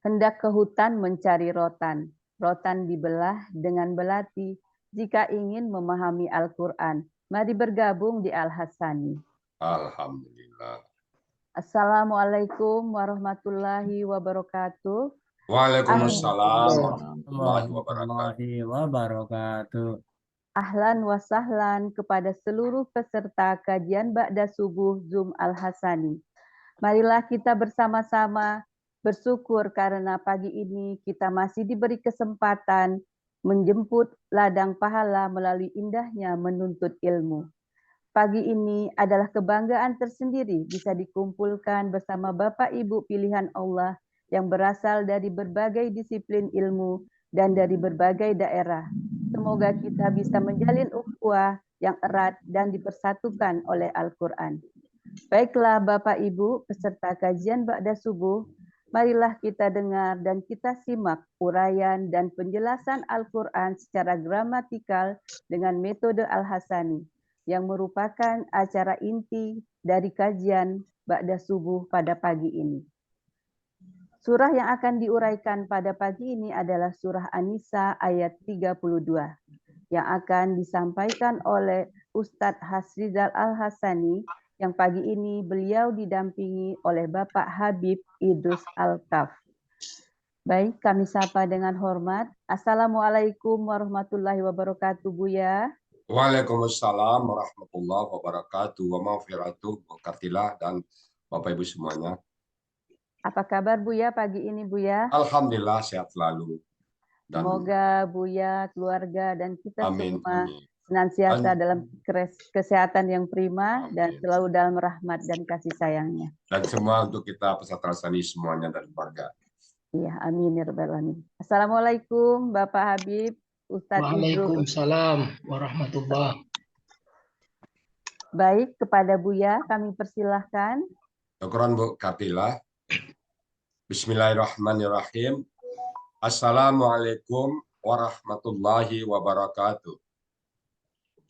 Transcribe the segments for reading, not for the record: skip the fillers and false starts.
Hendak ke hutan mencari rotan. Rotan dibelah dengan belati. Jika ingin memahami Al-Quran, mari bergabung di Al-Hasani. Alhamdulillah. Assalamualaikum warahmatullahi wabarakatuh. Waalaikumsalam warahmatullahi wabarakatuh. Warahmatullahi wabarakatuh. Ahlan wa sahlan kepada seluruh peserta kajian Ba'da Subuh Zoom Al-Hasani. Marilah kita bersama-sama bersyukur karena pagi ini kita masih diberi kesempatan menjemput ladang pahala melalui indahnya menuntut ilmu. Pagi ini adalah kebanggaan tersendiri bisa dikumpulkan bersama Bapak Ibu pilihan Allah yang berasal dari berbagai disiplin ilmu dan dari berbagai daerah. Semoga kita bisa menjalin ukhuwah yang erat dan dipersatukan oleh Al-Quran. Baiklah Bapak Ibu peserta kajian Ba'da Subuh, marilah kita dengar dan kita simak uraian dan penjelasan Al-Quran secara gramatikal dengan metode Al-Hasani yang merupakan acara inti dari kajian Ba'da Subuh pada pagi ini. Surah yang akan diuraikan pada pagi ini adalah surah An-Nisa ayat 32 yang akan disampaikan oleh Ustadz Hasrizal Al-Hasani yang pagi ini beliau didampingi oleh Bapak Habib Idrus Al-Kaf. Baik, kami sapa dengan hormat. Assalamualaikum warahmatullahi wabarakatuh, Buya. Waalaikumsalam warahmatullahi wabarakatuh. Wa maghfiratuh wabarakatuh dan Bapak Ibu semuanya. Apa kabar Buya pagi ini Buya? Alhamdulillah sehat selalu. Dan semoga Buya, keluarga dan kita amin, semua amin. senantiasa dalam kesehatan yang prima Amin. dan selalu dalam rahmat dan kasih sayangnya. Dan semua untuk kita peserta Hasani semuanya dan keluarga. Iya, amin ya rabbal alamin. Assalamualaikum Bapak Habib, Ustadz Idrus. Waalaikumsalam warahmatullahi. Baik, kepada Buya kami persilahkan. Syukran Bu Katila. Bismillahirrahmanirrahim. Assalamualaikum warahmatullahi wabarakatuh.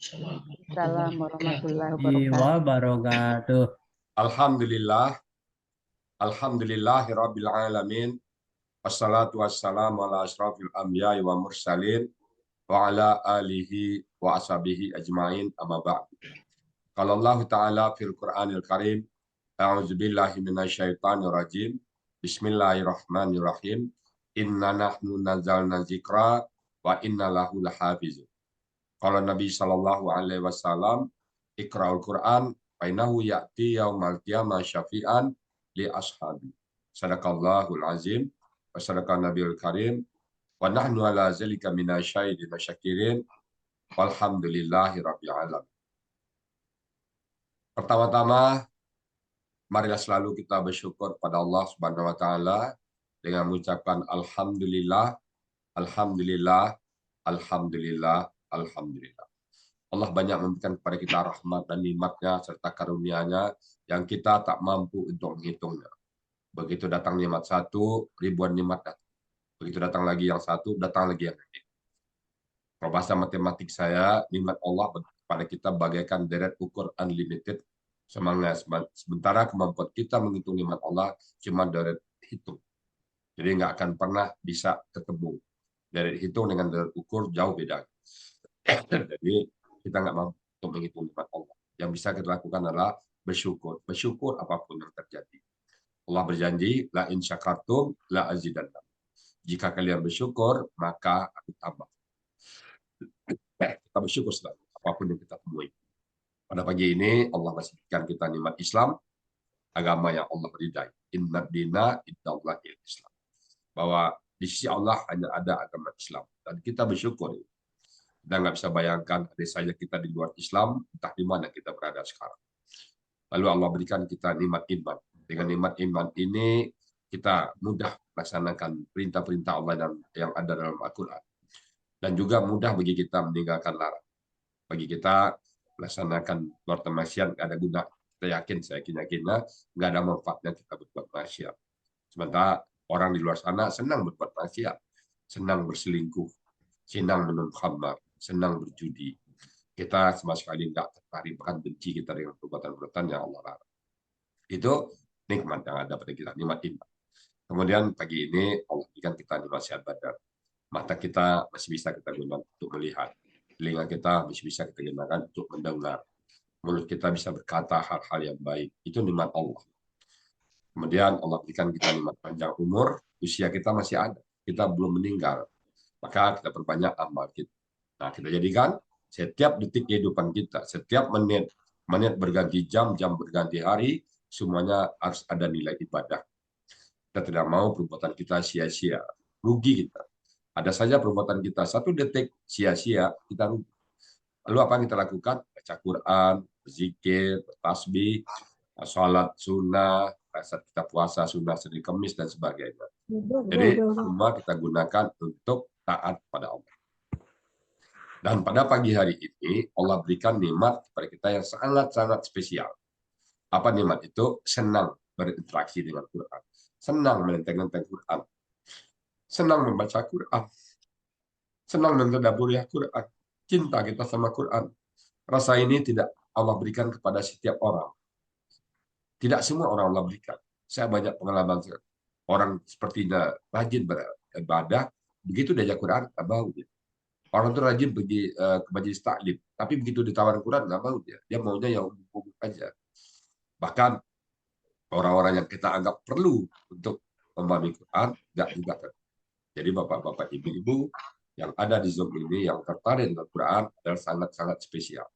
Assalamualaikum warahmatullahi Wabarakatuh. Alhamdulillah. Alhamdulillahirabbil alamin. Wassalatu wassalamu ala asyrafil anbiya'i wa mursalin wa ala alihi wa ashabihi ajmain amma ba'd. Qala Allah Ta'ala fil Qur'anil Karim, a'udzu billahi minasyaitonir rajim. Bismillahirrahmanirrahim. Inna nahnu nazzalna dzikra wa inna lahu lahafizun. Qala Nabi sallallahu alaihi wasallam, Iqra'ul Qur'an fa innahu ya'ti yaumal qiyamah syafi'an li ashabi. Sadaqallahul azim wa sadaqan nabiyul karim wa nahnu ala zalika minasyahidin syakirin walhamdulillahi rabbil alamin. Pertama-tama marilah selalu kita bersyukur pada Allah Subhanahu wa taala dengan mengucapkan alhamdulillah, alhamdulillah, alhamdulillah, alhamdulillah. Allah banyak memberikan kepada kita rahmat dan nikmat-Nya serta karunia-Nya yang kita tak mampu untuk menghitungnya. Begitu datang nikmat satu, ribuan nikmat datang. Begitu datang lagi yang satu, datang lagi yang lain. Kalau bahasa matematik saya, nikmat Allah kepada kita bagaikan deret ukur unlimited semangat. Sementara kemampuan kita menghitung nikmat Allah cuma deret hitung. Jadi nggak akan pernah bisa ketemu. Deret hitung dengan deret ukur jauh beda. Jadi kita nggak mampu untuk menghitung nikmat Allah. Yang bisa kita lakukan adalah bersyukur. Bersyukur apapun yang terjadi. Allah berjanji, la in syakartum la azidannakum. Jika kalian bersyukur, maka aku tambah. Kita bersyukur selalu, apapun yang kita temui. Pada pagi ini, Allah masih berikan kita nikmat Islam, agama yang Allah ridai. Inna dina indallahi Islam. Bahwa di sisi Allah hanya ada agama Islam. Dan kita bersyukur. Kita nggak bisa bayangkan, ada saja kita di luar Islam, entah di mana kita berada sekarang. Lalu Allah berikan kita nikmat iman. Dengan nikmat iman ini, kita mudah melaksanakan perintah-perintah Allah dan yang ada dalam Al-Quran. Dan juga mudah bagi kita meninggalkan larang. Bagi kita melaksanakan keluar maksiat, nggak ada guna. Kita yakin, saya yakin-yakinnya, nggak ada manfaatnya kita berbuat maksiat. Sementara orang di luar sana senang berbuat maksiat, senang berselingkuh, senang minum khamar, senang berjudi. Kita sama sekali nggak tertarik, bahkan benci kita dengan perbuatan-perbuatan yang Allah larang. Itu nikmat yang ada pada kita, nikmat iman. Kemudian pagi ini Allah berikan kita nikmat sehat badan. Mata kita masih bisa kita gunakan untuk melihat. Telinga kita masih bisa kita gunakan untuk mendengar. Mulut kita bisa berkata hal-hal yang baik. Itu nikmat Allah. Kemudian Allah berikan kita nikmat panjang umur, usia kita masih ada. Kita belum meninggal. Maka kita perbanyak amal kita. Nah, kita jadikan setiap detik kehidupan kita, setiap menit, menit berganti jam, jam berganti hari, semuanya harus ada nilai ibadah. Kita tidak mau perbuatan kita sia-sia, rugi kita. Ada saja perbuatan kita 1 detik sia-sia, kita rugi. Lalu apa yang kita lakukan? Baca Quran, berzikir, bertasbih, sholat sunnah, saat kita puasa sunnah Senin Kemis dan sebagainya. Jadi semua kita gunakan untuk taat pada Allah. Dan pada pagi hari ini Allah berikan nikmat kepada kita yang sangat-sangat spesial. Apa nikmat itu? Senang berinteraksi dengan Quran, senang menenteng-nenteng Quran, senang membaca Quran, senang mentadabburi Quran, cinta kita sama Quran. Rasa ini tidak Allah berikan kepada setiap orang. Tidak semua orang Allah berikan. Saya banyak pengalaman orang sepertinya rajin beribadah, begitu diajak Quran nggak mau dia. Orang itu rajin pergi ke majelis taklim, tapi begitu ditawarin Quran nggak mau dia. Dia maunya yang umum aja. Bahkan orang-orang yang kita anggap perlu untuk memahami Quran nggak juga. Jadi bapak-bapak, ibu-ibu yang ada di Zoom ini yang tertarik dengan Quran adalah sangat-sangat spesial.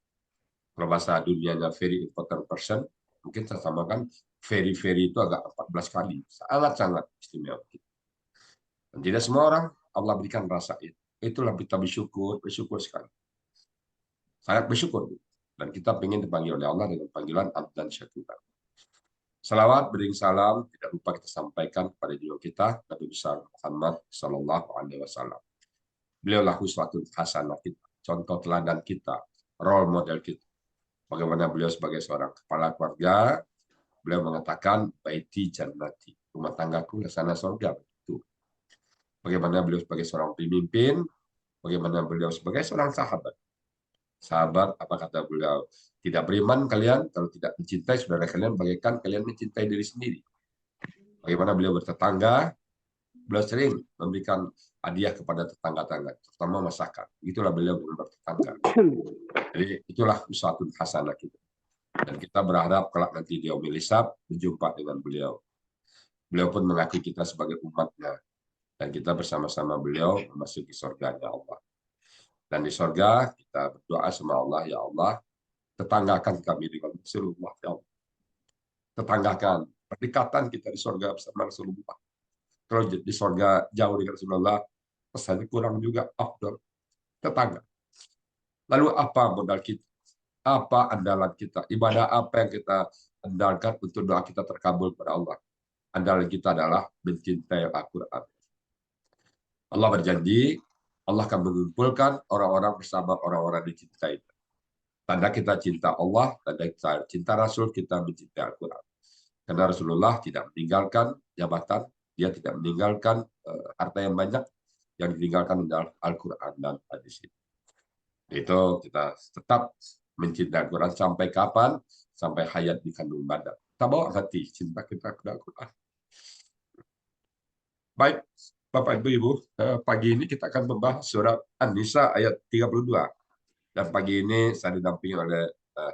Kalau bahasa dunianya very important person, mungkin saya samakan very itu agak 14 kali. Sangat-sangat istimewa. Dan tidak semua orang Allah berikan rasa itu. Itulah kita bersyukur sekali. Sangat bersyukur. Dan kita ingin dipanggil oleh Allah dengan panggilan abdan syakuran. Salawat bering salam tidak lupa kita sampaikan kepada jiwa kita Nabi besar Muhammad Sallallahu Alaihi Wasallam. Beliaulah uswatun hasanah kita, contoh teladan kita, role model kita. Bagaimana beliau sebagai seorang kepala keluarga, beliau mengatakan baiti jannati, rumah tanggaku sana surga. Itu. Bagaimana beliau sebagai seorang pemimpin, bagaimana beliau sebagai seorang sahabat. Sahabat, apa kata beliau? Tidak beriman kalian kalau tidak mencintai saudara kalian, bagaikan kalian mencintai diri sendiri. Bagaimana beliau bertetangga, beliau sering memberikan hadiah kepada tetangga-tetangga, terutama masakan. Itulah beliau bertetangga. Jadi itulah uswatun hasanah kita. Dan kita berharap kelak nanti di yaumil hisab berjumpa dengan beliau. Beliau pun mengakui kita sebagai umatnya. Dan kita bersama-sama beliau memasuki surganya Allah. Dan di surga kita berdoa sama Allah, ya Allah, tetanggakan kami dengan Rasulullah, ya Allah. Tetanggakan perdekatan kita di surga bersama Rasulullah. Kalau di surga jauh dengan Rasulullah, pesannya kurang juga, afdal. Tetangga. Lalu apa modal kita? Apa andalan kita? Ibadah apa yang kita andalkan untuk doa kita terkabul pada Allah? Andalan kita adalah mencintai Al-Quran. Allah berjanji, Allah akan mengumpulkan orang-orang bersama orang-orang dicintai. Tanda kita cinta Allah, tanda kita cinta Rasul, kita mencintai Al-Quran. Karena Rasulullah tidak meninggalkan jabatan, dia tidak meninggalkan harta yang banyak, yang ditinggalkan adalah Al-Quran dan hadis. Itu kita tetap mencintai Al-Quran sampai kapan? Sampai hayat di kandung badan. Kita bawa hati cinta kita kepada Al-Quran. Baik, Bapak Ibu, pagi ini kita akan membahas surat An-Nisa ayat 32. Dan pagi ini saya didampingi oleh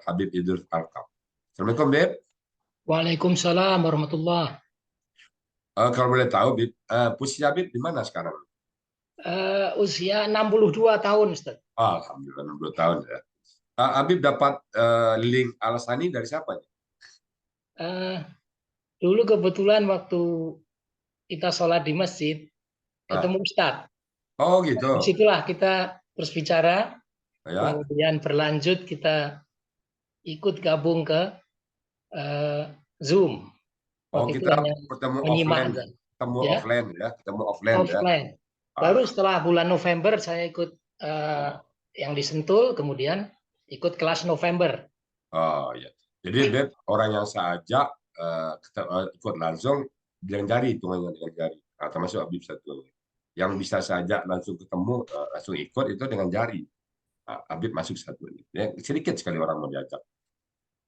Habib Idrus Alkam. Assalamualaikum, Bib. Waalaikumsalam warahmatullah. Kalau boleh tahu, Bib, posisi Habib di mana sekarang? Usia 62 tahun, Ustaz. Alhamdulillah, 60 tahun ya. Habib dapat link Al-Asani dari siapa? Dulu kebetulan waktu kita sholat di masjid, ketemu Ustaz. Oh gitu. Disitulah kita terus bicara, Ya. kemudian berlanjut kita ikut gabung ke Zoom. Waktu kita ketemu offline, ketemu offline. Baru setelah bulan November saya ikut yang di Sentul, kemudian ikut kelas November. Oh ya. Jadi Beb, orang yang saya ajak ikut langsung dengan jari, hitungannya dengan jari. Termasuk Habib satu. Yang bisa saya ajak langsung ketemu, langsung ikut itu dengan jari. Habib masuk satu. Ya, sedikit sekali orang mau diajak.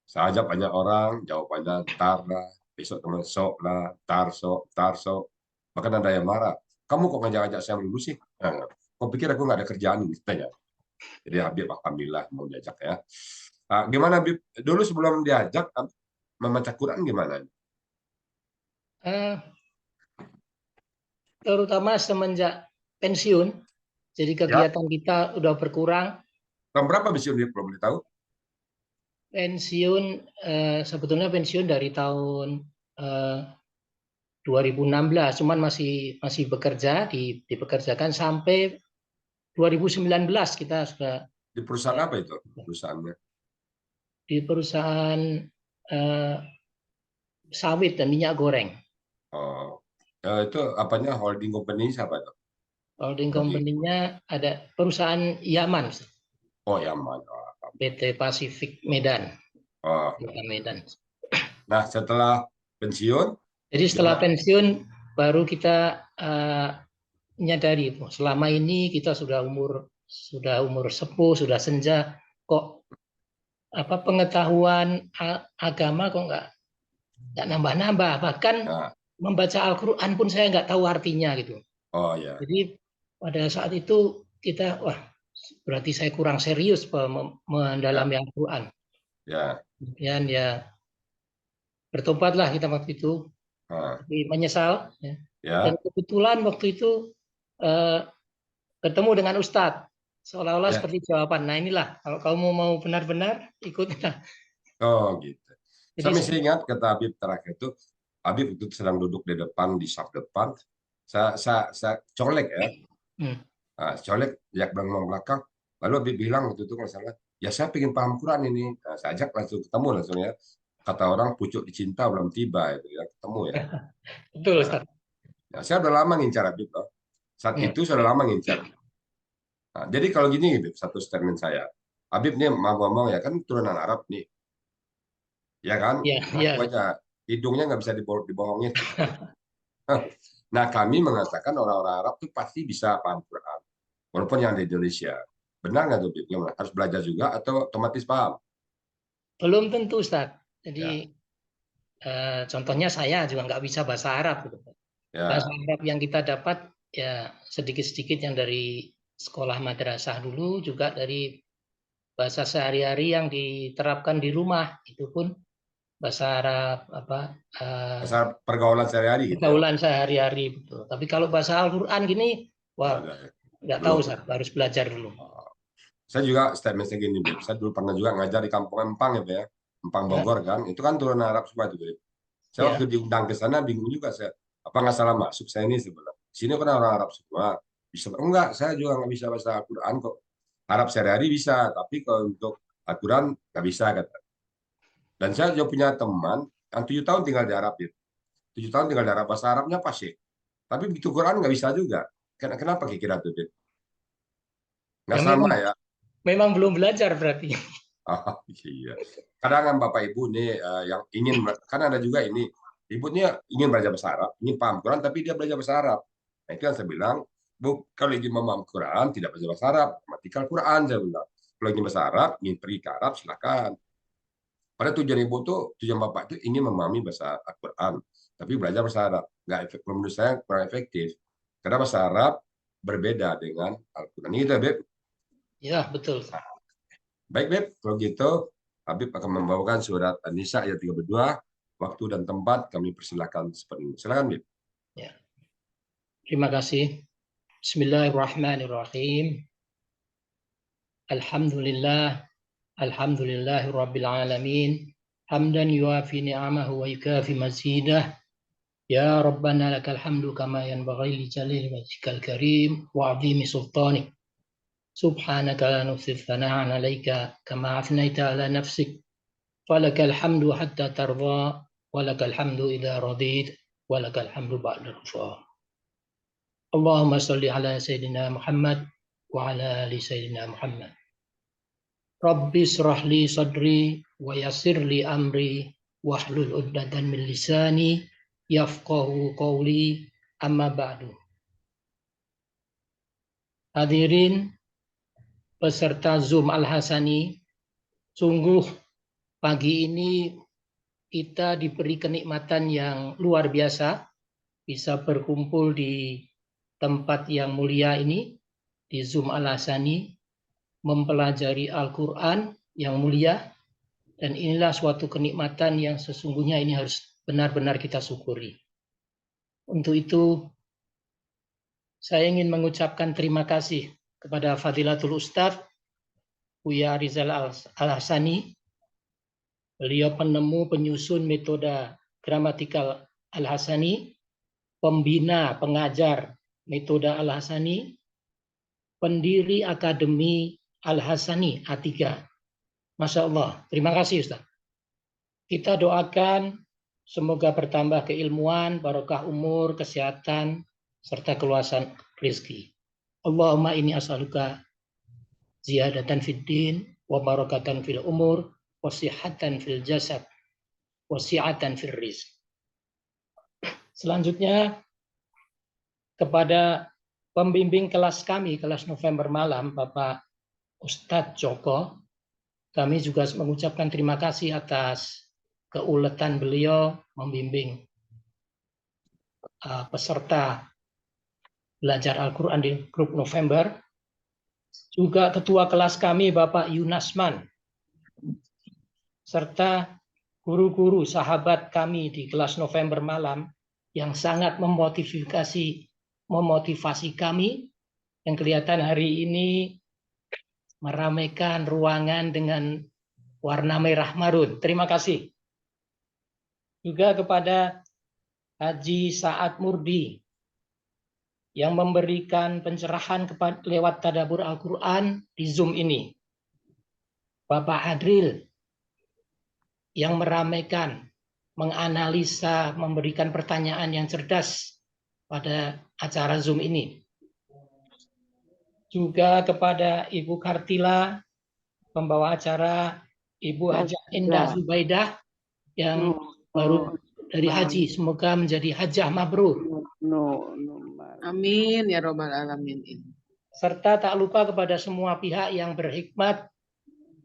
Saya ajak banyak orang, jawabannya ntar lah, besok teman sok lah, tar sok. Bahkan ada yang marah, kamu kok ngajak-ngajak saya dulu sih? Nah, kok pikir aku nggak ada kerjaan katanya. Jadi Habib alhamdulillah mau diajak ya. Gimana Habib? Dulu sebelum diajak membaca Quran gimana? Eh, Terutama semenjak pensiun, jadi Ya, kegiatan kita udah berkurang. tahun berapa pensiun dia belum boleh tahu? Pensiun sebetulnya pensiun dari tahun 2016, cuman masih bekerja, dipekerjakan sampai 2019 kita sudah Di perusahaan apa itu? Perusahaannya? di perusahaan eh, sawit dan minyak goreng. Oh, itu apanya holding company siapa itu? Holding Holding. company-nya ada perusahaan Yaman, Oh, Yaman. PT Pasifik Medan. Oh. Medan. Nah, setelah pensiun, Jadi setelah gimana? pensiun baru kita menyadari selama ini kita sudah umur sepuh, sudah senja, kok pengetahuan agama kok nggak nambah-nambah, bahkan Nah, membaca Al-Quran pun saya nggak tahu artinya gitu. oh ya, Jadi pada saat itu kita, wah berarti saya kurang serius ya, mendalami Al-Quran. ya, Kemudian ya bertobatlah kita waktu itu, ah, tapi menyesal. Ya. Dan ya, kebetulan waktu itu eh, ketemu dengan Ustadz, seolah-olah ya. seperti jawaban. Nah inilah, kalau kamu mau benar-benar ikut. Oh gitu. Saya Jadi masih ingat kata Habib terakhir itu, Habib itu sedang duduk di depan di saf depan. Saya colek ya, hmm, colek ya belakang. Lalu Habib bilang waktu itu kalau salah, ya saya pengen paham Quran ini. Nah, saya ajak langsung ketemu langsung ya. Kata orang pucuk dicinta belum tiba itu ya ketemu ya. betul Nah, Ustadz. ya, saya udah lama ngincar Habib loh. Saat Hmm, itu sudah lama ngincar. Nah, jadi kalau gini Habib, satu statement saya. Habib nih mau ngomong ya kan turunan Arab nih, ya kan? ya, Ngaku ya, aja, hidungnya nggak bisa dibohongin. Nah, kami mengatakan orang-orang Arab itu pasti bisa paham Quran, walaupun yang di Indonesia. Benar nggak tuh, Bib? Gimana? Harus belajar juga atau otomatis paham? belum tentu Ustadz. Jadi Ya, contohnya saya juga nggak bisa bahasa Arab. Gitu. Bahasa ya. Arab yang kita dapat ya sedikit-sedikit yang dari sekolah madrasah dulu, juga dari bahasa sehari-hari yang diterapkan di rumah. Itu pun bahasa Arab Bahasa pergaulan sehari-hari gitu ya. pergaulan sehari-hari, betul. Tapi kalau bahasa Al-Quran gini, Nggak wah ada ya. nggak tahu, Belum. Ustadz. Harus belajar dulu. Saya juga statement segini, Bib. Saya dulu pernah juga ngajar di Kampung Empang ya, Bib, ya. Empang Ya, Bogor kan. Itu kan turunan Arab semua itu, Bib. Saya waktu ya. diundang ke sana bingung juga saya. Apa nggak salah masuk saya ini sebenarnya. Sini kan orang Arab semua. Bisa enggak, saya juga nggak bisa bahasa Al-Quran kok. Arab sehari-hari bisa, tapi kalau untuk Al-Quran nggak bisa kata. Dan saya juga punya teman yang 7 tahun tinggal di Arab, Bib. 7 tahun tinggal di Arab, bahasa Arabnya pasti. Tapi begitu Quran nggak bisa juga. Kenapa kira-kira tuh, Bib? Ya Nggak sama memang ya. memang belum belajar berarti. Oh, iya. Kadang kan Bapak Ibu nih yang ingin, kan ada juga ini, ibunya ingin belajar bahasa Arab, ingin paham Quran, tapi dia belajar bahasa Arab. Nah, itu yang saya bilang, Bu, kalau ingin memaham Quran, tidak belajar bahasa Arab, matikan Quran, saya bilang. Kalau ingin bahasa Arab, ingin pergi ke Arab, silakan. Pada tujuan Ibu tuh, tujuan Bapak itu ingin memahami bahasa Al-Quran, tapi belajar bahasa Arab. Nggak efektif, menurut saya kurang efektif. Karena bahasa Arab berbeda dengan Al-Quran. Ini gitu, Beb. Ya, betul. Baik, Beb, kalau gitu Habib akan membawakan surat An-Nisa ayat 32. Waktu dan tempat kami persilakan sepenuhnya. Silakan, Beb. Ya. Terima kasih. Bismillahirrahmanirrahim. Alhamdulillah. Alhamdulillahirabbil alamin. Hamdan yuafi ni'amahu wa yukafi mazidah. Ya Rabbana lakal hamdu kama yanbaghi li jalili wajhikal karim wa 'azimi sultanik. Subhanaka la nuhsi thana'an 'alaika kama afnaita 'ala nafsik. Falakal hamdu hatta tarda wa lakal hamdu idza radit wa lakal hamdu ba'da ridha. Allahumma shalli ala sayyidina Muhammad wa ala ali sayyidina Muhammad. Rabbi shrah li sadri wa yassir li amri wahlul 'uqdatam min lisani yafqahu qawli, amma ba'du. Hadirin peserta Zoom Al-Hasani, sungguh pagi ini kita diberi kenikmatan yang luar biasa, bisa berkumpul di tempat yang mulia ini, di Zoom Al-Hasani, mempelajari Al-Quran yang mulia, dan inilah suatu kenikmatan yang sesungguhnya ini harus benar-benar kita syukuri. Untuk itu, saya ingin mengucapkan terima kasih kepada Fadilatul Ustadz Buya Rizal Al-Hasani. Beliau penemu penyusun metode gramatikal Al-Hasani, pembina pengajar metode Al-Hasani, pendiri Akademi Al-Hasani A3. Masya Allah, terima kasih Ustaz. Kita doakan semoga bertambah keilmuan, barokah umur, kesehatan, serta keluasan rezeki. Allahumma inni as'aluka ziyadatan fid din, wa barakatan fil umur, wa sihatan fil jasad, wa si'atan fil rizq. Selanjutnya, kepada pembimbing kelas kami, kelas November malam, Bapak Ustadz Joko, kami juga mengucapkan terima kasih atas keuletan beliau membimbing peserta belajar Al-Quran di grup November. Juga ketua kelas kami Bapak Yunasman, serta guru-guru sahabat kami di kelas November malam yang sangat memotivasi kami, yang kelihatan hari ini meramaikan ruangan dengan warna merah marun. Terima kasih. Juga kepada Haji Sa'ad Murdi yang memberikan pencerahan lewat tadabbur Al-Quran di Zoom ini. Bapak Adril yang meramaikan, menganalisa, memberikan pertanyaan yang cerdas pada acara Zoom ini. Juga kepada Ibu Kartila, pembawa acara, Ibu Hajah Indah Zubaidah yang baru dari haji, semoga menjadi hajah mabrur. Amin ya robbal alamin. Serta tak lupa kepada semua pihak yang berhikmat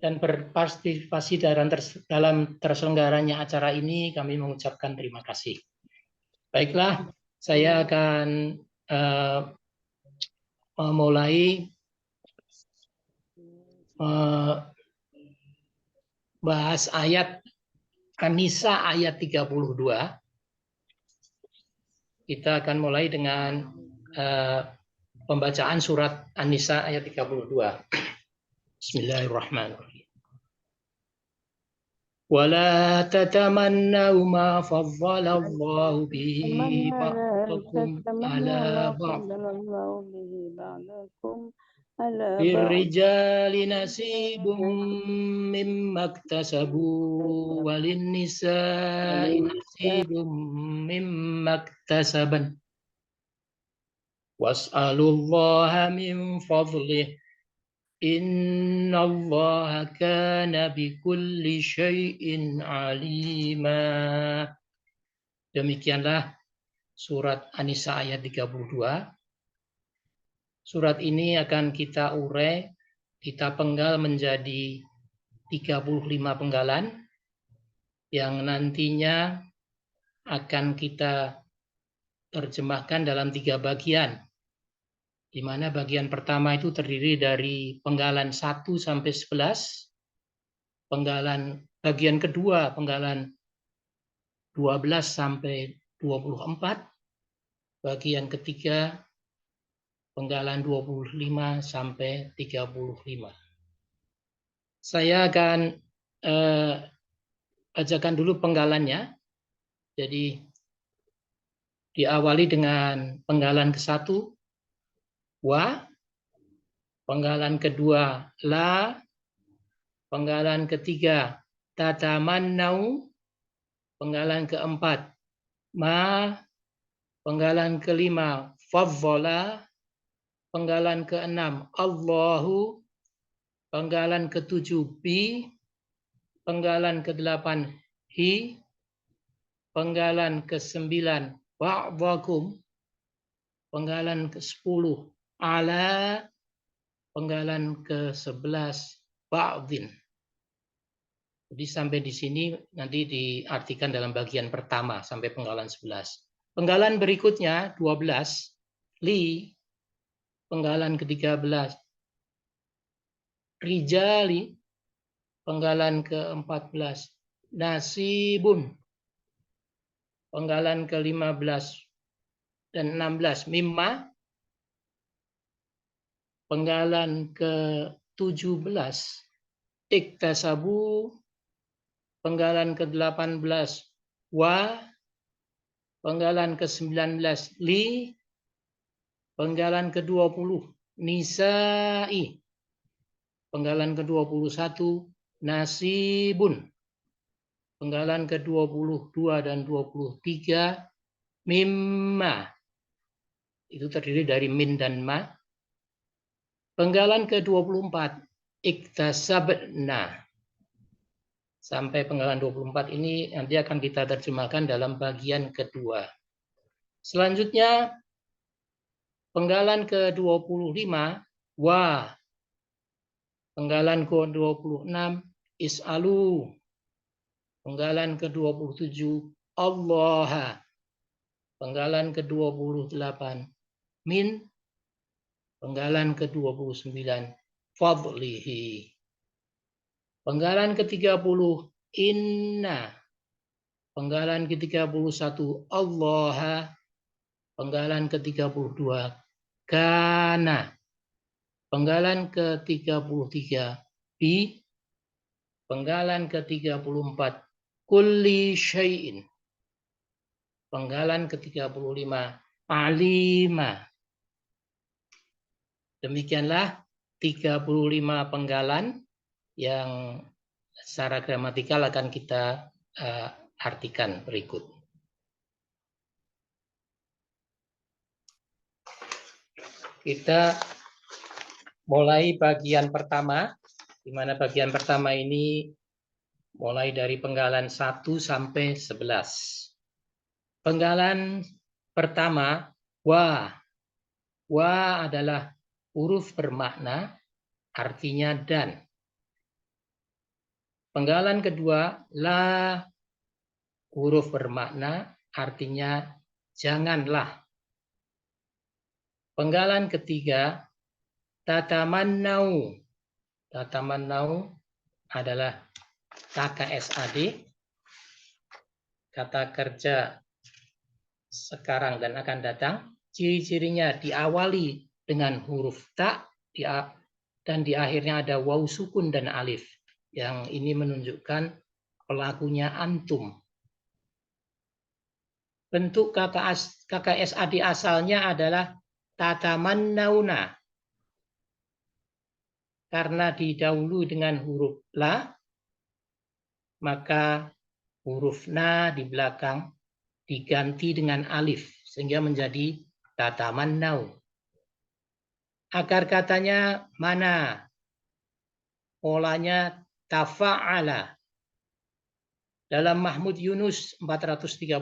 dan berpartisipasi dalam terselenggaranya acara ini, kami mengucapkan terima kasih. Baiklah, saya akan memulai bahas ayat An-Nisa ayat 32. Kita akan mulai dengan pembacaan surat An-Nisa ayat 32. Bismillahirrahmanirrahim. Wala tatamannaw ma faddalallahu bihi ba'dakum ala ba'd. Lirrijali nasibum mimma iktasabu walinnisa'i nasibum mimma iktasaban. Was'alullaha min fadlih. Innallaha kana bikulli syai'in alima. Demikianlah surat An-Nisa ayat 32. Surat ini akan kita urai, kita penggal menjadi 35 penggalan yang nantinya akan kita terjemahkan dalam 3 bagian. Di mana bagian pertama itu terdiri dari penggalan 1 sampai 11, bagian kedua penggalan 12 sampai 24, bagian ketiga penggalan 25 sampai 35. Saya akan bacakan dulu penggalannya. Jadi diawali dengan penggalan ke-1 wa, penggalan kedua la, penggalan ketiga tatamannau, penggalan keempat ma, penggalan kelima faddala, penggalan keenam Allahu, penggalan ketujuh bi, penggalan ke-8 hi, penggalan ke-9 ba'dakum, penggalan ke-10 ala, penggalan ke-11 ba'din. Jadi sampai di sini nanti diartikan dalam bagian pertama sampai penggalan 11. Penggalan berikutnya 12, li. Penggalan ke-13, rijali. Penggalan ke-14, nasibun. Penggalan ke-15 dan 16, mimma. Penggalan ke-17, iktasabu. Penggalan ke-18, wa. Penggalan ke-19, li. Penggalan ke-20, nisa'i. Penggalan ke-21, nasibun. Penggalan ke-22 dan 23, mimma. Itu terdiri dari min dan ma. Penggalan ke-24, iktasabna. Sampai penggalan 24 ini nanti akan kita terjemahkan dalam bagian kedua. Selanjutnya, penggalan ke-25, wa. Penggalan ke-26, is'alu. Penggalan ke-27, Allah. Penggalan ke-28, min. Penggalan ke-29, fadlihi. Penggalan ke-30, inna. Penggalan ke-31, Allah. Penggalan ke-32, kana. Penggalan ke-33, bi. Penggalan ke-34, kulli syai'in. Penggalan ke-35, alima. Demikianlah 35 penggalan yang secara gramatikal akan kita artikan berikut. Kita mulai bagian pertama, di mana bagian pertama ini mulai dari penggalan 1 sampai 11. Penggalan pertama, wa. Wa adalah huruf bermakna, artinya dan. Penggalan kedua, la. Huruf bermakna, artinya janganlah. Penggalan ketiga, tatamannau. Tatamannau adalah KKSAD, kata kerja sekarang dan akan datang. Ciri-cirinya diawali dengan huruf ta dan di akhirnya ada waw sukun dan alif. Yang ini menunjukkan pelakunya antum. Bentuk KKSAD asalnya adalah tatamannauna. Karena didahului dengan huruf la, maka huruf na di belakang diganti dengan alif sehingga menjadi tatamannau. Akar katanya mana? Polanya tafa'ala. Dalam Mahmud Yunus 431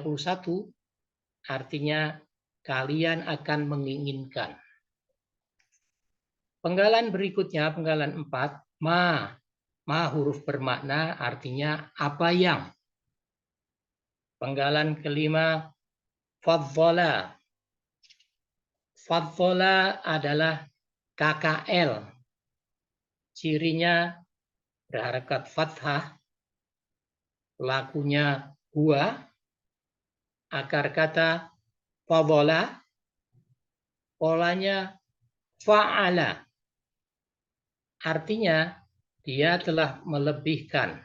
artinya kalian akan menginginkan. Penggalan berikutnya, penggalan 4, ma. Ma huruf bermakna artinya apa yang. Penggalan kelima, fadzola. Fadzola adalah KKL. Cirinya berharakat fathah, pelakunya huwa, akar kata fadzola, polanya fa'ala. Artinya dia telah melebihkan.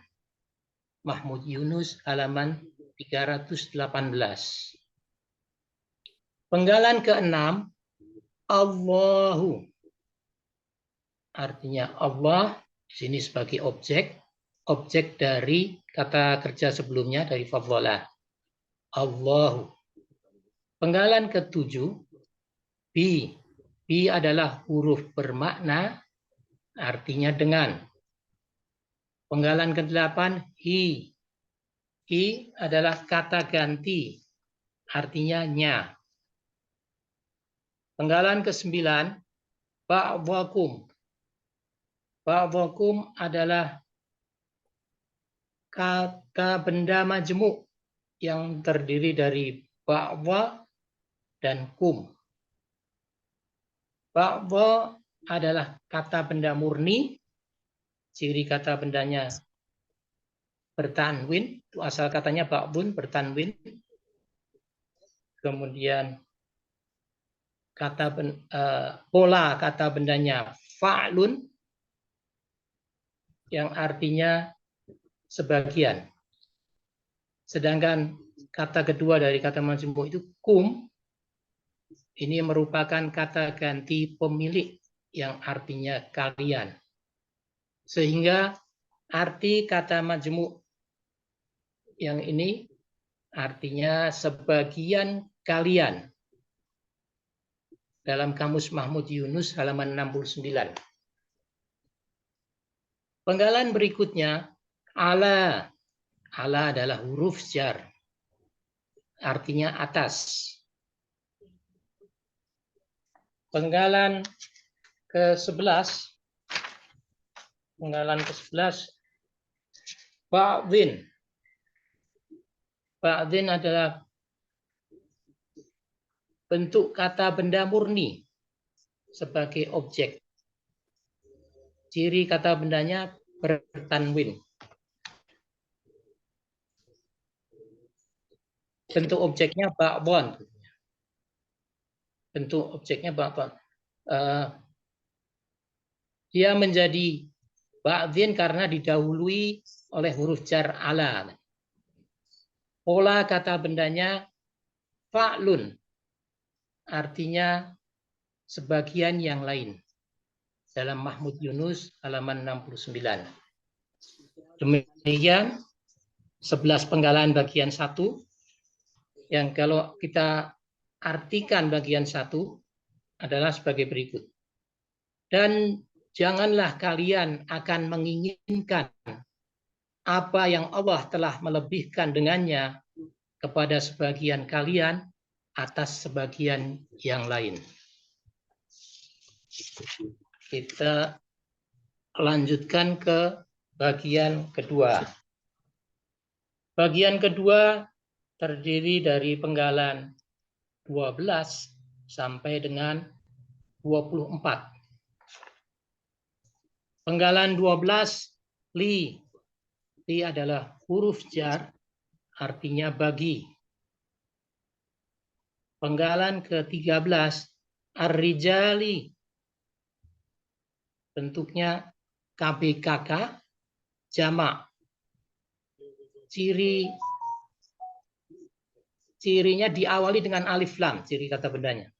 Mahmud Yunus halaman 318. Penggalan ke-6, Allahu. Artinya Allah di sini sebagai objek dari kata kerja sebelumnya dari fadzola. Allahu. Penggalan ke-7, bi. Bi adalah huruf bermakna artinya dengan. Penggalan ke-8, hi. Hi adalah kata ganti, artinya nya. Penggalan ke-9, ba'dhakum. Ba'dhakum adalah kata benda majmuk yang terdiri dari ba'dha dan kum. Ba'dha adalah kata benda murni, ciri kata bendanya bertanwin, itu asal katanya ba'dun, bertanwin. Kemudian pola kata bendanya fa'lun, yang artinya sebagian. Sedangkan kata kedua dari kata majmu' itu kum, ini merupakan kata ganti pemilik yang artinya kalian. Sehingga arti kata majmu' yang ini artinya sebagian kalian. Dalam Kamus Mahmud Yunus halaman 69. Penggalan berikutnya, ala. Ala adalah huruf jar. Artinya atas. Penggalan ke-11. Penggalan ke-11. Ba'dhin. Ba'dhin adalah bentuk kata benda murni sebagai objek. Ciri kata bendanya bertanwin. Bentuk objeknya ba'dhan. Bentuk objeknya ba'dhan. Dia menjadi ba'dhin karena didahului oleh huruf jar ala. Pola kata bendanya fa'lun. Artinya sebagian yang lain. Dalam Mahmud Yunus halaman 69. Demikian 11 penggalan bagian 1 yang kalau kita artikan bagian 1 adalah sebagai berikut. Dan janganlah kalian akan menginginkan apa yang Allah telah melebihkan dengannya kepada sebagian kalian atas sebagian yang lain. Kita lanjutkan ke bagian kedua. Bagian kedua terdiri dari penggalan 12 sampai dengan 24. Penggalan 12, li. Li adalah huruf jar, artinya bagi. Penggalan ke-13, ar-rijali. Bentuknya KBKK, jamak. Cirinya diawali dengan alif lam, ciri kata bendanya.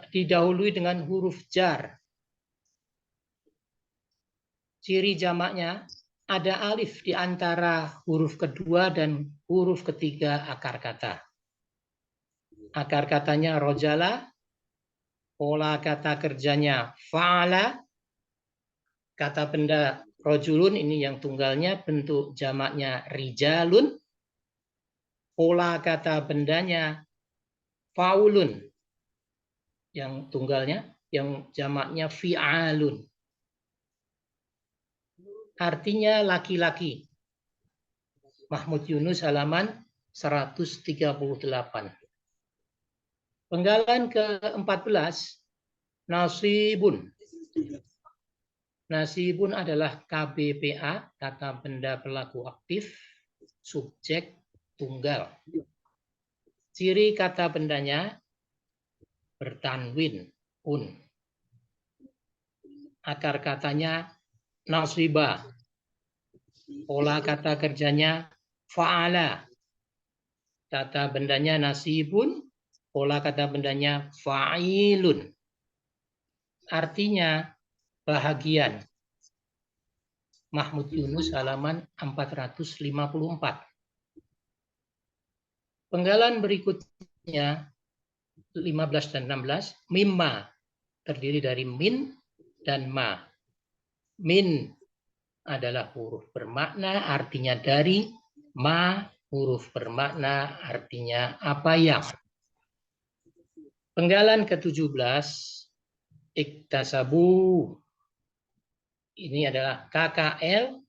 Didahului dengan huruf jar. Ciri jamaknya ada alif di antara huruf kedua dan huruf ketiga akar kata. Akar katanya rojala, pola kata kerjanya fa'ala, kata benda rojulun ini yang tunggalnya, bentuk jamaknya rijalun, pola kata bendanya faulun, yang tunggalnya, yang jamaknya fi'alun. Artinya laki-laki. Mahmud Yunus halaman 138. Penggalan ke-14, nasibun. Nasibun adalah KBPA, kata benda pelaku aktif, subjek tunggal. Ciri kata bendanya bertanwin, un. Akar katanya nasiba. Pola kata kerjanya fa'ala. Kata bendanya nasibun. Pola kata bendanya fa'ilun. Artinya bahagian. Mahmud Yunus halaman 454. Penggalan berikutnya 15 dan 16, mimma. Terdiri dari min dan ma. Min adalah huruf bermakna artinya dari, ma huruf bermakna artinya apa yang. Penggalan ke-17, iktasabu. Ini adalah KKL,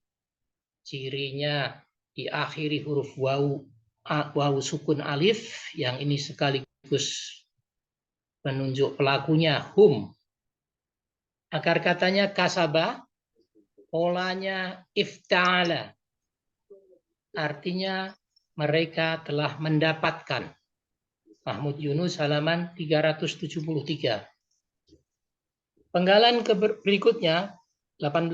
cirinya diakhiri huruf wawu wawu sukun alif, yang ini sekaligus menunjuk pelakunya hum. Akar katanya kasaba, polanya ifta'ala. Artinya mereka telah mendapatkan. Mahmud Yunus halaman 373. Penggalan berikutnya 18.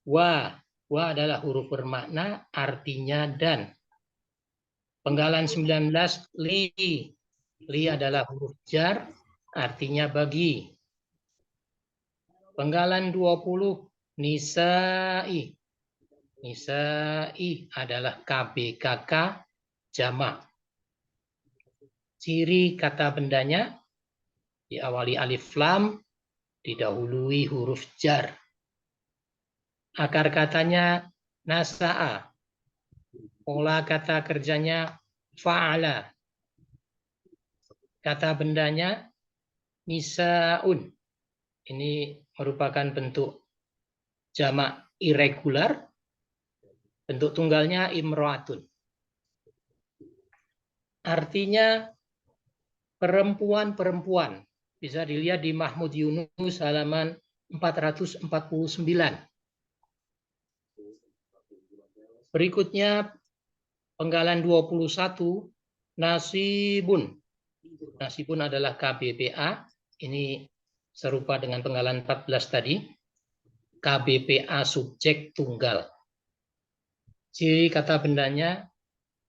Wa adalah huruf bermakna artinya dan. Penggalan 19 li adalah huruf jar artinya bagi. Penggalan 20 nisa'i. Nisa'i adalah KBKK jamak. Ciri kata bendanya diawali alif lam, didahului huruf jar. Akar katanya nasa'a. Pola kata kerjanya fa'ala. Kata bendanya nisa'un. Ini merupakan bentuk jamak irregular. Bentuk tunggalnya imro'atun. Artinya perempuan-perempuan. Bisa dilihat di Mahmud Yunus halaman 449. Berikutnya penggalan 21 nasibun. Nasibun adalah KBPA. Ini serupa dengan penggalan 14 tadi. KBPA subjek tunggal. Ciri kata bendanya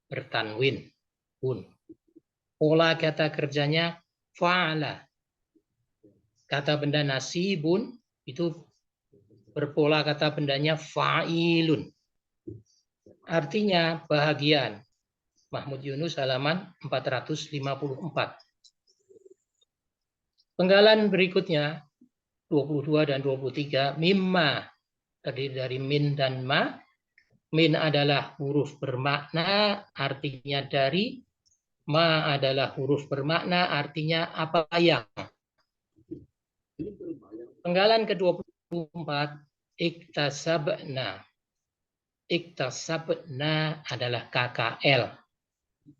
bertanwin. Bun. Pola kata kerjanya fa'ala. Kata benda nasibun itu berpola kata bendanya fa'ilun. Artinya bahagian. Mahmud Yunus halaman 454. Penggalan berikutnya 22 dan 23 mimma terdiri dari min dan ma. Min adalah huruf bermakna artinya dari. Ma adalah huruf bermakna artinya apa yang. Penggalan ke-24 iktasabna. Iktasabna adalah KKL.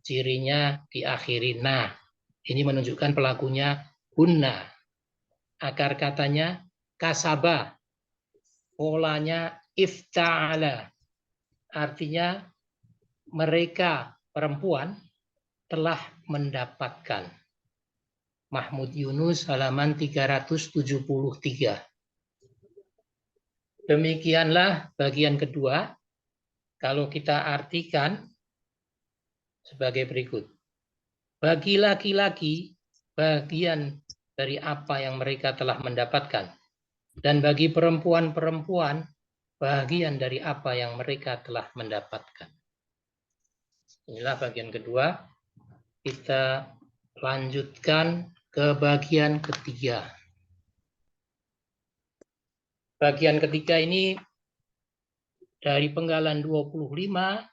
Cirinya diakhiri na. Ini menunjukkan pelakunya hunna. Akar katanya kasaba. Polanya ifta'ala. Artinya mereka perempuan telah mendapatkan. Mahmud Yunus halaman 373. Demikianlah bagian kedua. Kalau kita artikan sebagai berikut. Bagi laki-laki, bagian dari apa yang mereka telah mendapatkan. Dan bagi perempuan-perempuan, bagian dari apa yang mereka telah mendapatkan. Inilah bagian kedua. Kita lanjutkan ke bagian ketiga. Bagian ketiga ini dari penggalan 25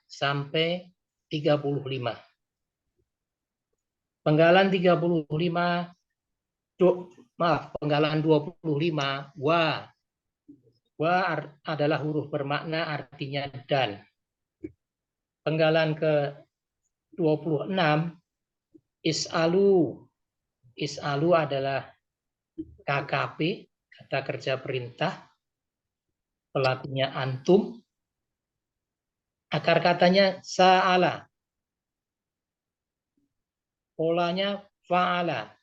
sampai 35. Penggalan 35, penggalan 25, wa. Wa adalah huruf bermakna artinya dan. Penggalan ke-26, is'alu. Is'alu adalah KKP, kata kerja perintah. Pelakunya antum. Akar katanya sa'ala. Polanya fa'ala.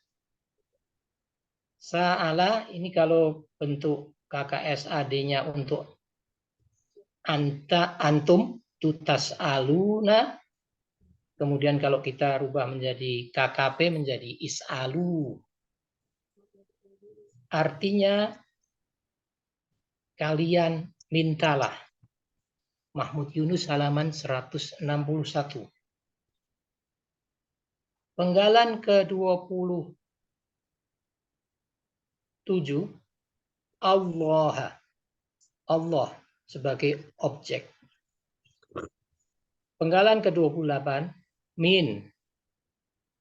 Sa'ala ini kalau bentuk KKSAD-nya untuk antum, tutas aluna. Kemudian kalau kita rubah menjadi KKP menjadi is'alu. Artinya kalian mintalah. Mahmud Yunus halaman 161. Penggalan ke-27 Allah. Allah sebagai objek. Penggalan ke-28 min.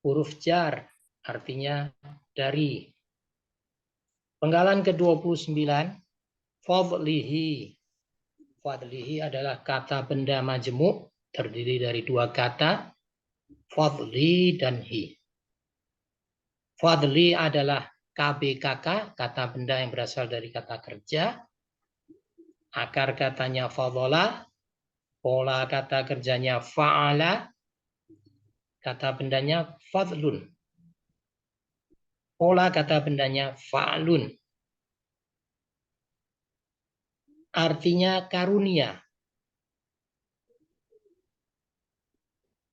Huruf jar artinya dari. Penggalan ke-29 fadlihi. Fadlihi adalah kata benda majemuk terdiri dari dua kata, fadli dan hi. Fadli adalah KBKK, kata benda yang berasal dari kata kerja. Akar katanya fadola, pola kata kerjanya fa'ala, kata bendanya fadlun. Pola kata bendanya fa'lun. Artinya karunia.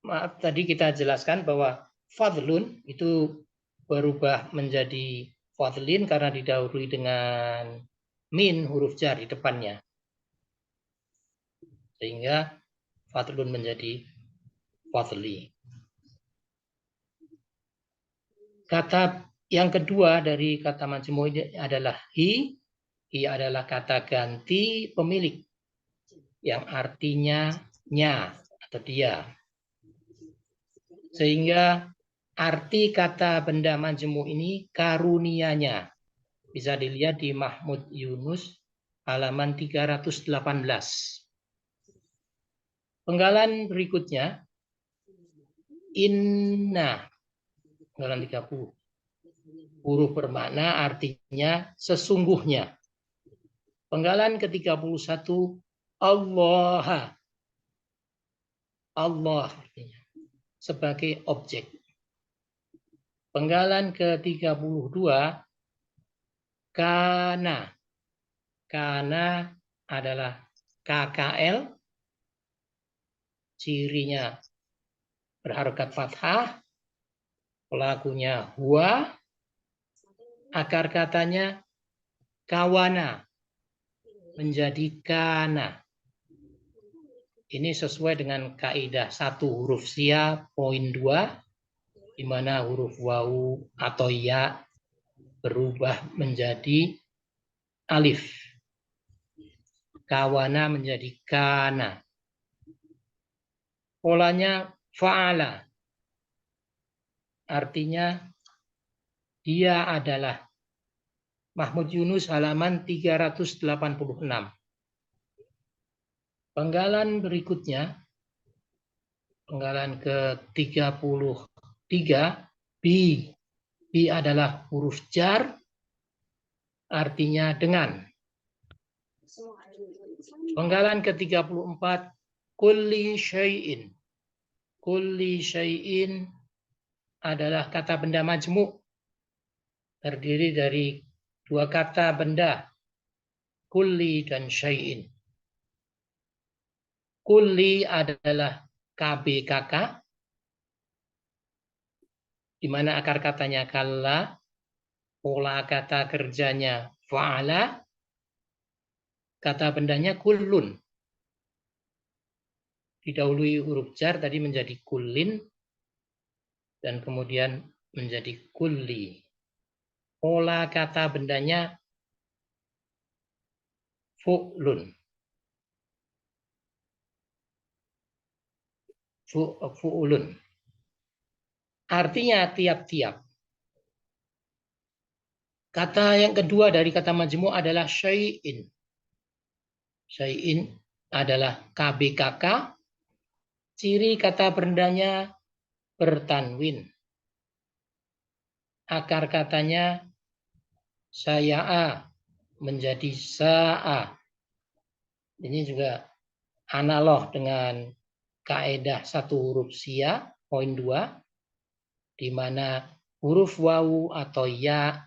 Maaf, tadi kita jelaskan bahwa fadlun itu berubah menjadi fadlin karena didahului dengan min, huruf jar di depannya. Sehingga fadlun menjadi fadli. Kata yang kedua dari kata majmu' ini adalah hi. Hi adalah kata ganti pemilik yang artinya nya atau dia. Sehingga arti kata benda majmu' ini karunianya. Bisa dilihat di Mahmud Yunus halaman 318. Penggalan berikutnya inna, penggalan 30. Huruf bermakna artinya sesungguhnya. Penggalan ke-31 Allah. Allah artinya sebagai objek. Penggalan ke-32 kana. Kana adalah KKL, cirinya berharokat fathah, pelakunya huwa, akar katanya kawana, menjadi kana. Ini sesuai dengan kaidah 1 huruf sia poin 2, di mana huruf wawu atau ya berubah menjadi alif. Kawana menjadi kana. Polanya fa'ala. Artinya dia adalah. Mahmud Yunus halaman 386. Penggalan berikutnya, penggalan ke-33, bi. Bi adalah huruf jar, artinya dengan. Penggalan ke-34, kulli syai'in. Kulli syai'in adalah kata benda majmu', terdiri dari dua kata benda, kulli dan syai'in. Kulli adalah KBKK, di mana akar katanya kalla, pola kata kerjanya fa'ala, kata bendanya kullun. Didahului huruf jar tadi menjadi kullin, dan kemudian menjadi kulli. Pola kata bendanya fu'lun. Fu'ulun. Artinya tiap-tiap. Kata yang kedua dari kata majmu' adalah syai'in. Syai'in adalah KBKK. Ciri kata bendanya bertanwin. Akar katanya saya'a menjadi sa'a. Ini juga analog dengan kaidah 1 huruf sia poin 2, di mana huruf wawu atau ya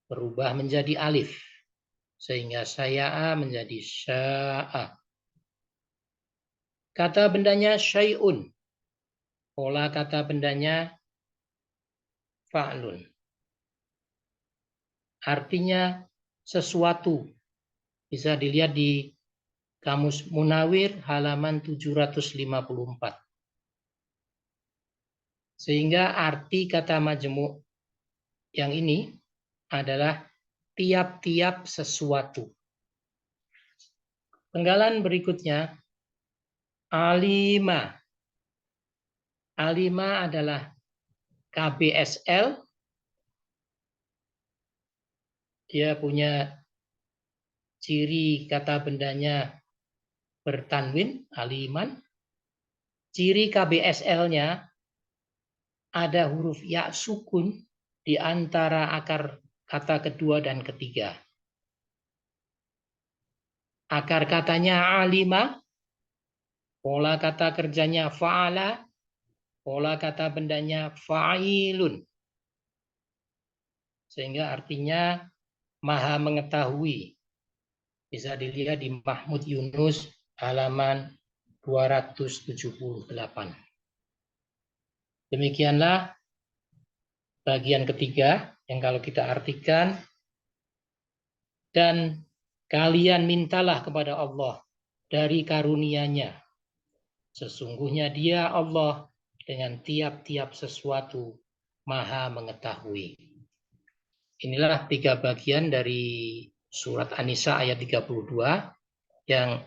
berubah menjadi alif, sehingga saya'a menjadi sya'a. Kata bendanya syai'un. Pola kata bendanya fa'lun. Artinya sesuatu. Bisa dilihat di Kamus Munawir halaman 754. Sehingga arti kata majmu' yang ini adalah tiap-tiap sesuatu. Penggalan berikutnya alima. Alima adalah KBSL. Dia punya ciri kata bendanya bertanwin, aliman. ciri KBSL-nya ada huruf ya sukun di antara akar kata kedua dan ketiga. Akar katanya alima, pola kata kerjanya fa'ala, pola kata bendanya fa'ilun. Sehingga artinya maha mengetahui. Bisa dilihat di Mahmud Yunus halaman 278. Demikianlah bagian ketiga yang kalau kita artikan, dan kalian mintalah kepada Allah dari karunia-Nya. Sesungguhnya Dia Allah dengan tiap-tiap sesuatu maha mengetahui. Inilah 3 bagian dari surat An-Nisa ayat 32 yang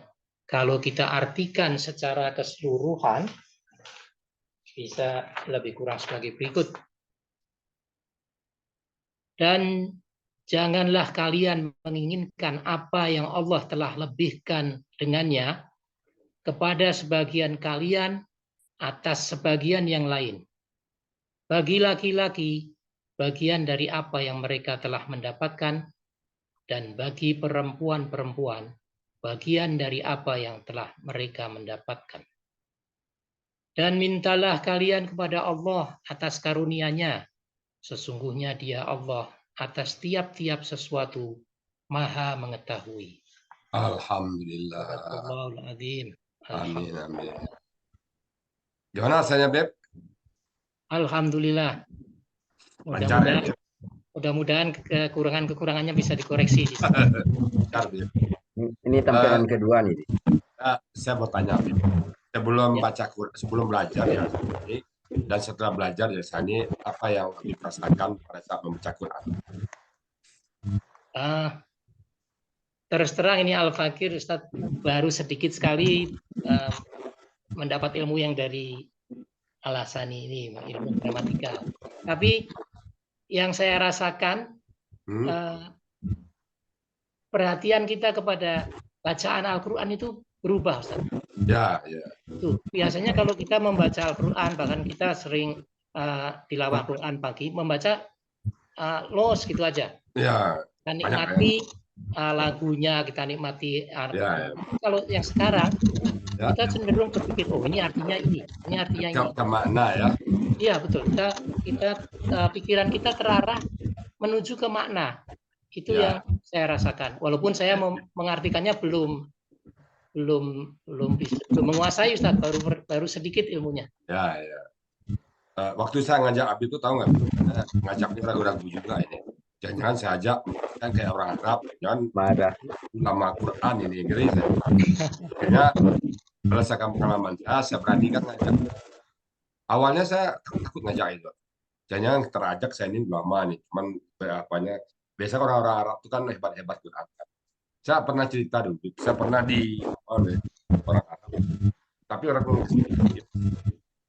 kalau kita artikan secara keseluruhan bisa lebih kurang sebagai berikut. Dan janganlah kalian menginginkan apa yang Allah telah lebihkan dengannya kepada sebagian kalian atas sebagian yang lain. Bagi laki-laki, bagian dari apa yang mereka telah mendapatkan, dan bagi perempuan-perempuan, bagian dari apa yang telah mereka mendapatkan. Dan mintalah kalian kepada Allah atas karunia-Nya. Sesungguhnya Dia Allah atas tiap-tiap sesuatu maha mengetahui. Alhamdulillah. Sadaqallahul Azim. Amin, amin. Gimana rasanya, Beb? Alhamdulillah. Lancar ya? Mudah-mudahan kekurangan-kekurangannya bisa dikoreksi. Lancar, Beb. Ini tampilan kedua nih. Saya mau tanya, Beb. Sebelum belajar ya, dan setelah belajar ya, Sani, apa yang dirasakan pada saat membaca Quran? Terus terang ini Al-Fakir, Ustaz, baru sedikit sekali mendapat ilmu yang dari Al-Hasani ini, ilmu gramatikal. Tapi yang saya rasakan, perhatian kita kepada bacaan Al-Quran itu berubah, Ustaz. Ya, ya. Tuh, biasanya kalau kita membaca Al-Quran, bahkan kita sering tilawah Quran pagi, membaca los gitu aja. Ya. Kita nikmati lagunya, kita nikmati Ya. artinya. Kalau yang sekarang, kita cenderung berpikir, oh ini artinya ini artinya ini. Ke makna ya. Iya betul. Kita pikiran kita terarah menuju ke makna. Itu yang saya rasakan. Walaupun saya mengartikannya belum menguasai, Ustaz, baru sedikit ilmunya. Ya. Waktu saya ngajak Abi itu tahu nggak? Ngajaknya ragu-ragu juga ini. Jangan-jangan saya ajak kan kayak orang Arab, jangan ulama Quran ini Inggris. Kayaknya berdasarkan pengalaman saya berani kan ngajak. Awalnya saya takut ngajak itu. Jangan terajak saya ini ulama nih, cuman apanya. Biasa orang-orang Arab itu kan hebat-hebat Quran. Saya pernah cerita dulu, saya pernah di orang Arab, tapi orang Indonesia.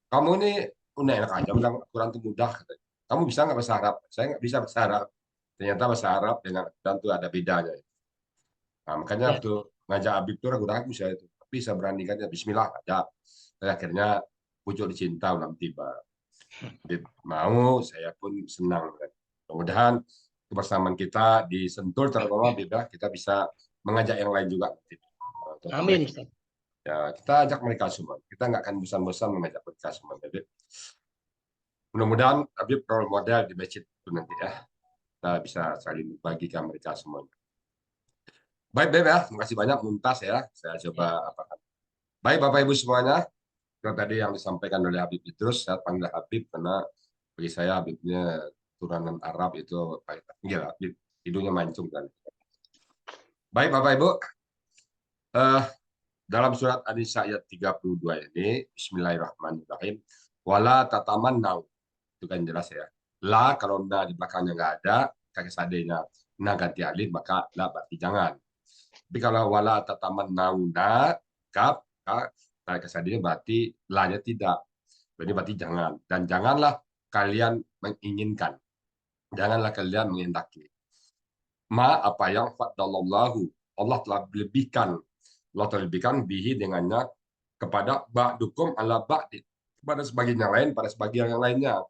Kamu ini enak aja bilang Quran itu mudah. Kamu bisa nggak bahasa Arab? Saya nggak bisa bahasa Arab. Ternyata bahasa Arab dengan Quran itu ada bedanya. Nah, makanya waktu ngajak Habib itu ragu-ragu saya itu, tapi saya beranikannya Bismillah aja. Dan akhirnya pucuk dicinta ulang tiba. Habib mau, saya pun senang. Mudah-mudahan kebersamaan kita di Sentul terutama beda, kita bisa mengajak yang lain juga. Amin. Ya, kita ajak mereka semua. Kita nggak akan bosan-bosan mengajak mereka semua. Mudah-mudahan Habib role model di masjid itu nanti ya. Kita bisa saling bagikan mereka semuanya. Baik, Beb ya. Terima kasih banyak Mumtaz ya. Saya coba apakan. Baik, Bapak Ibu semuanya. Seperti tadi yang disampaikan oleh Habib Idrus, saya panggil Habib karena bagi saya Habibnya turunan Arab itu gila, hidungnya mancung kan. Baik Bapak Ibu, dalam surat An-Nisa ayat 32 ini, Bismillahirrahmanirrahim, wala tatamannau, itu kan jelas ya. La kalau na di belakangnya nggak ada, kaki sadenya na ganti alif maka la berarti jangan. Tapi kalau wala tatamannau na kap kaki sadenya berarti la-nya tidak. Ini berarti jangan, dan janganlah kalian menginginkan. Janganlah kalian mengendaki. Ma apa yang faddalallahu, Allah telah lebihkan bihi dengannya kepada ba'dukum ala ba'din, kepada sebagian yang lain pada sebagian yang lainnya.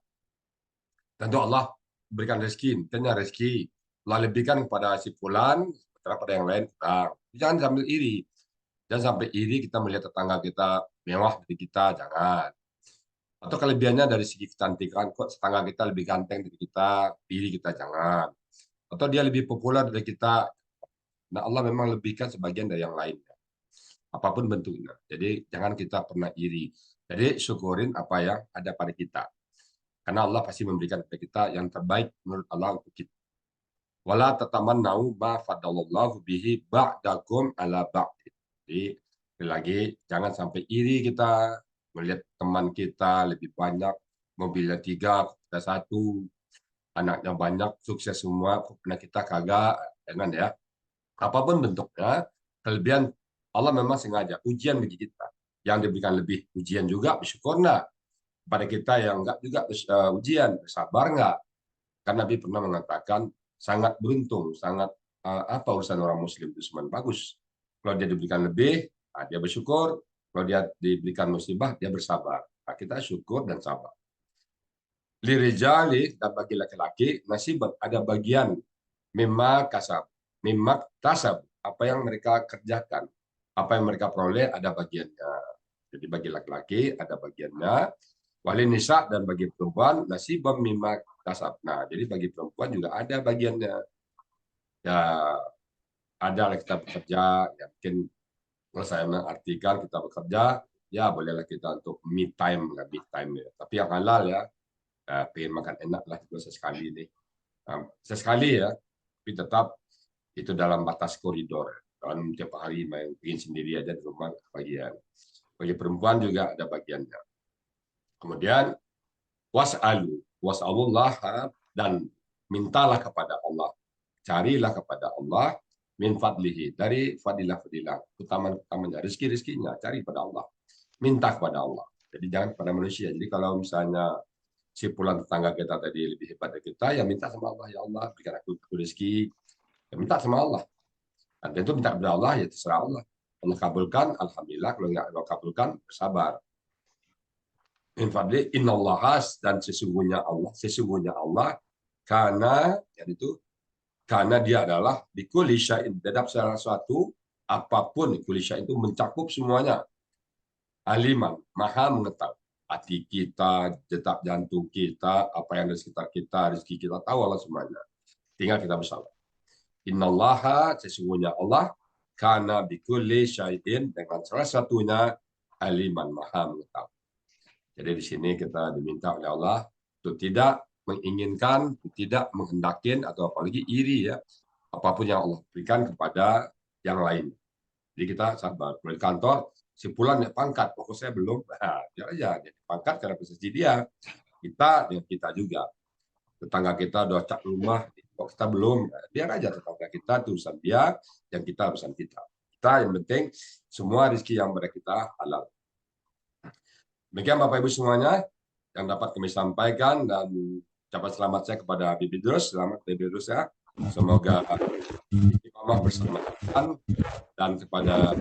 Tentu Allah berikan rezeki, tentunya rezeki Allah lebihkan kepada si fulan, sementara pada yang lain kurang. Jangan sambil iri. Jangan sampai iri kita melihat tetangga kita mewah dari kita, jangan. Atau kelebihannya dari segi kecantikan, kok tetangga kita lebih ganteng dari kita, iri kita, jangan. Atau dia lebih populer dari kita. Nah, Allah memang lebihkan sebagian dari yang lainnya. Apapun bentuknya. Jadi jangan kita pernah iri. Jadi syukurin apa yang ada pada kita. Karena Allah pasti memberikan kepada kita yang terbaik menurut Allah untuk kita. Wala tatamannau ma faddalallahu bihi ba'dakum ala ba'd. Jadi lagi jangan sampai iri kita melihat teman kita lebih banyak, mobilnya 3, kita 1, anaknya banyak, sukses semua, karena kita kagak, jangan ya. Apapun bentuknya, kelebihan Allah memang sengaja ujian bagi kita. Yang diberikan lebih ujian juga bersyukur enggak. Pada kita yang enggak juga ujian, bersabar enggak. Karena Nabi pernah mengatakan sangat beruntung, sangat apa urusan orang muslim itu semua bagus. Kalau dia diberikan lebih, dia bersyukur. Kalau dia diberikan musibah, dia bersabar. Nah, kita syukur dan sabar. Lirijali, dan bagi laki-laki, nasibah, ada bagian mimma kasab, mimma tasab, apa yang mereka kerjakan, apa yang mereka peroleh ada bagiannya. Jadi bagi laki-laki ada bagiannya, wali nisa, dan bagi perempuan nasibah mimma kasab. Nah, jadi bagi perempuan juga ada bagiannya. Ya, ada kita bekerja, ya mungkin kalau saya mengartikan kita bekerja, ya bolehlah kita untuk me time, lebih time ya. Tapi yang halal ya, pengen makan enak lah juga sesekali nih. Sesekali ya, tapi tetap itu dalam batas koridor. Kalau tiap hari main bikin sendiri aja di rumah bagian. Bagi perempuan juga ada bagiannya. Kemudian was'alullah, dan mintalah kepada Allah, carilah kepada Allah min fadlihi, dari fadilah-fadilah, utamanya rezeki-rezekinya, cari pada Allah, minta kepada Allah. Jadi jangan kepada manusia. Jadi kalau misalnya si pulang tetangga kita tadi lebih hebat dari kita, ya minta sama Allah, ya Allah berikan aku rezeki, ya minta sama Allah. Dan tentu minta kepada Allah, ya terserah Allah. Allah kabulkan, alhamdulillah. Kalau nggak Allah kabulkan, bersabar. Min fadli innallaha, dan sesungguhnya Allah karena dia adalah bikulli syai'in, terhadap segala sesuatu, apapun kulli syai'in itu mencakup semuanya. Aliman, maha mengetahui hati kita, detak jantung kita, apa yang ada di sekitar kita, rezeki kita, tahu Allah semuanya. Tinggal kita bersabar. Innallaha, sesungguhnya Allah, karena bikulli syai'in, dengan salah satunya aliman, maha mengetahui. Jadi di sini kita diminta oleh Allah untuk tidak menginginkan, tidak menghendakin, atau apalagi iri ya, apapun yang Allah berikan kepada yang lain. Jadi kita sabar. Di kantor, si pulang naik pangkat, pokoknya saya belum, dia aja naik pangkat karena posisi dia. Kita dengan kita juga. Tetangga kita udah cak rumah, kok kita belum, biar aja tetangga kita itu urusan dia, yang kita urusan kita. Kita yang penting semua rezeki yang pada kita halal. Demikian Bapak Ibu semuanya yang dapat kami sampaikan, dan ucapan selamat saya kepada Bibi Idrus, selamat Bibi Idrus ya. Semoga istiqomah bersama Tuhan, dan kepada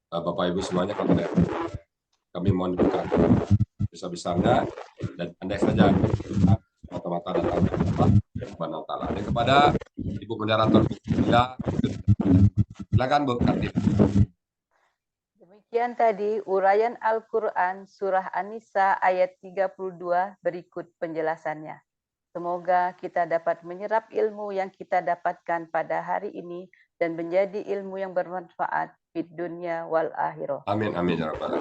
Bapak Ibu semuanya kami mohon berkat besar-besarnya, dan andai saja mata-mata datang dari Allah Subhanahu wa taala. Dan kepada Ibu moderator silakan Bu Kartini. Demikian tadi uraian Al-Quran Surah An-Nisa ayat 32 berikut penjelasannya. Semoga kita dapat menyerap ilmu yang kita dapatkan pada hari ini dan menjadi ilmu yang bermanfaat di dunia wal akhirah. Amin, amin ya rabbal alamin.